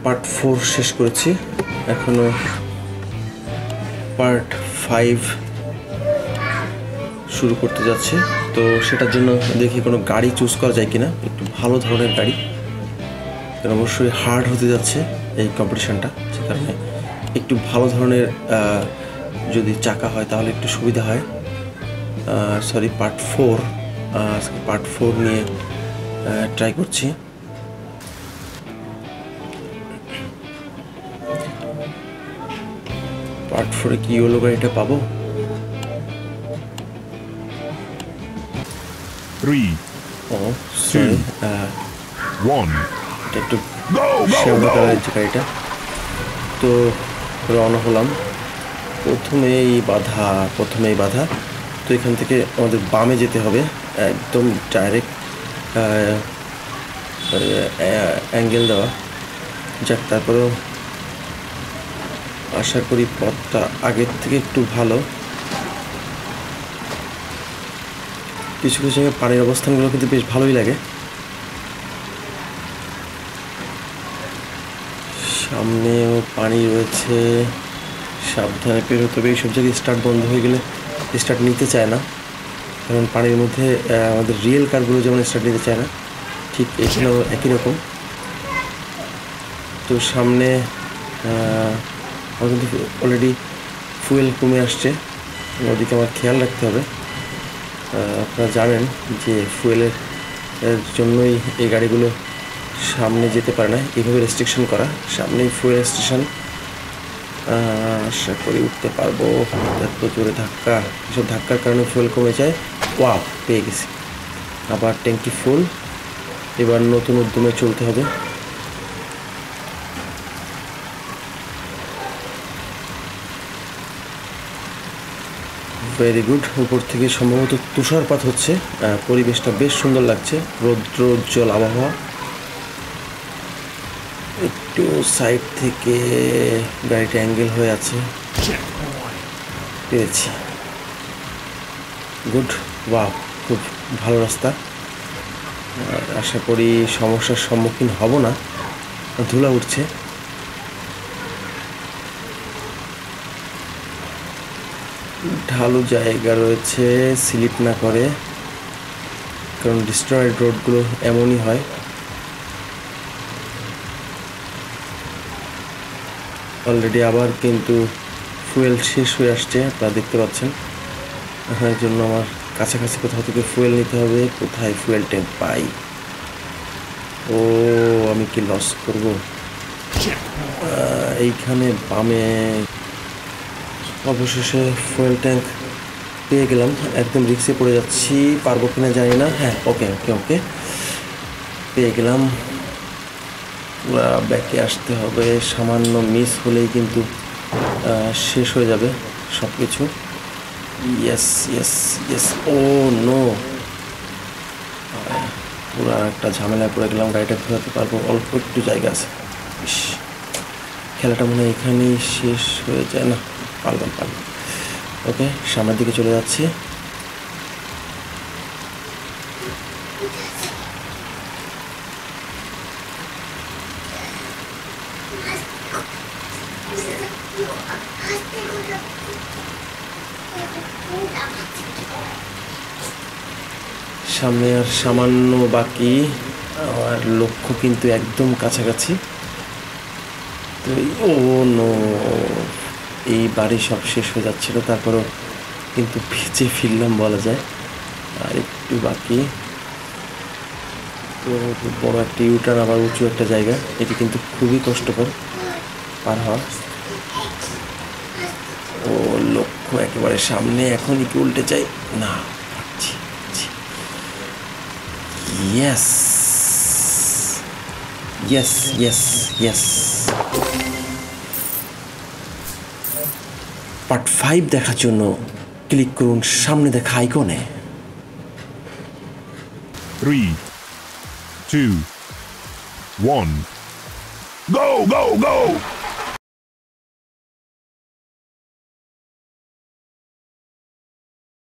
Part 4 শেষ করেছি, এখনো পার্ট 5 শুরু করতে যাচ্ছে। তো সেটার জন্য দেখি কোনো গাড়ি চুজ করা যায় কিনা, একটু ভালো ধরনের গাড়ি, কারণ অবশ্যই হার্ড হতে যাচ্ছে এই কম্পিটিশানটা, সে কারণে একটু ভালো ধরনের যদি চাকা হয় তাহলে একটু সুবিধা হয়। সরি, পার্ট 4, পার্ট 4 নিয়ে ট্রাই করছি। পার্ট 4-এ কি ইয়েলো গাড়িটা পাবো? 3, 2, 1, এটা একটু শ্যাওলা কালারের যে গাড়িটা। তো রওনা হলাম। প্রথমেই বাধা। তো এখান থেকে আমাদের বামে যেতে হবে, একদম ডাইরেক্ট অ্যাঙ্গেল দেওয়া। যাক, তারপরেও আশা করি পথটা আগের থেকে একটু ভালো। কিছু কিছু জায়গায় পানির অবস্থানগুলো কিন্তু বেশ ভালোই লাগে। সামনেও পানি রয়েছে, সাবধানে পেরোতে হবে। এইসব জায়গায় স্টার্ট বন্ধ হয়ে গেলে স্টার্ট নিতে চায় না, কারণ পানির মধ্যে আমাদের রিয়েল কারগুলো যেমন স্টার্ট নিতে চায় না, ঠিক এখানেও একই রকম। তো সামনে আমার কিন্তু অলরেডি ফুয়েল কমে আসছে, ওদিকে আমার খেয়াল রাখতে হবে। আপনারা জানেন যে ফুয়েলের জন্যই এই গাড়িগুলো সামনে যেতে পারে না, এইভাবে রেস্ট্রিকশন করা। সামনেই ফুয়েল স্টেশন, আশা করি উঠতে পারবো। এত জোরে ধাক্কা, এসব ধাক্কার কারণে ফুয়েল কমে যায়। ওয়াও, পেয়ে গেছি, আবার ট্যাঙ্কি ফুল। এবার নতুন উদ্যমে চলতে হবে। Very good. উপর থেকে সম্ভবত তুষারপাত হচ্ছে, পরিবেশটা বেশ সুন্দর লাগছে, রৌদ্রোজ্জ্বল আবহাওয়া। একটু সাইড থেকে গাড়িটা অ্যাঙ্গেল হয়ে আছে, পেরেছি। গুড, ওয়াও, খুব ভালো রাস্তা। আশা করি সমস্যার সম্মুখীন হব না। ধুলা উঠছে। ঢালু জায়গা রয়েছে, স্লিপ না করে, কারণ ডিস্ট্রয়েড রোডগুলো এমনই হয়। অলরেডি আবার কিন্তু ফুয়েল শেষ হয়ে আসছে, আপনারা দেখতে পাচ্ছেন। এর জন্য আমার কাছাকাছি কোথাও থেকে ফুয়েল নিতে হবে। কোথায় ফুয়েল ট্যাঙ্ক পাই? ও, আমি কি লস করব? এইখানে বামে অবশেষে ফুয়েল ট্যাঙ্ক পেয়ে গেলাম। একদম রিক্সে পড়ে যাচ্ছি, পারবো কিনা জানি না। হ্যাঁ, ওকে, পেয়ে গেলাম। ব্যাকে আসতে হবে, সামান্য মিস হলেই কিন্তু শেষ হয়ে যাবে সব কিছু। ইয়েস, ও নো, পুরো একটা ঝামেলায় পড়ে গেলাম। গাড়িটা ঘোরাতে পারবো, অল্প একটু জায়গা আছে। খেলাটা মনে হয় এখানেই শেষ হয়ে যায়। না, পারলাম। ওকে, সামনের দিকে চলে যাচ্ছি। সামনে আর সামান্য বাকি, আমার লক্ষ্য কিন্তু একদম কাছাকাছি। তো ও নো, এই বাড়ি সব শেষ হয়ে যাচ্ছিল, তারপরও কিন্তু বেঁচে ফিরলাম বলা যায়। আর একটু বাকি। তো বড় একটা ইউটার্ন, আবার উঁচু একটা জায়গা, এটি কিন্তু খুবই কষ্টকর পার হওয়া। ও, লক্ষ্য একেবারে সামনে, এখনই কি উল্টে যাই? না, পারছি। ইয়েস। পার্ট 5 দেখার জন্য ক্লিক করুন সামনে দেখা আইকনে। 3, 2, 1, go!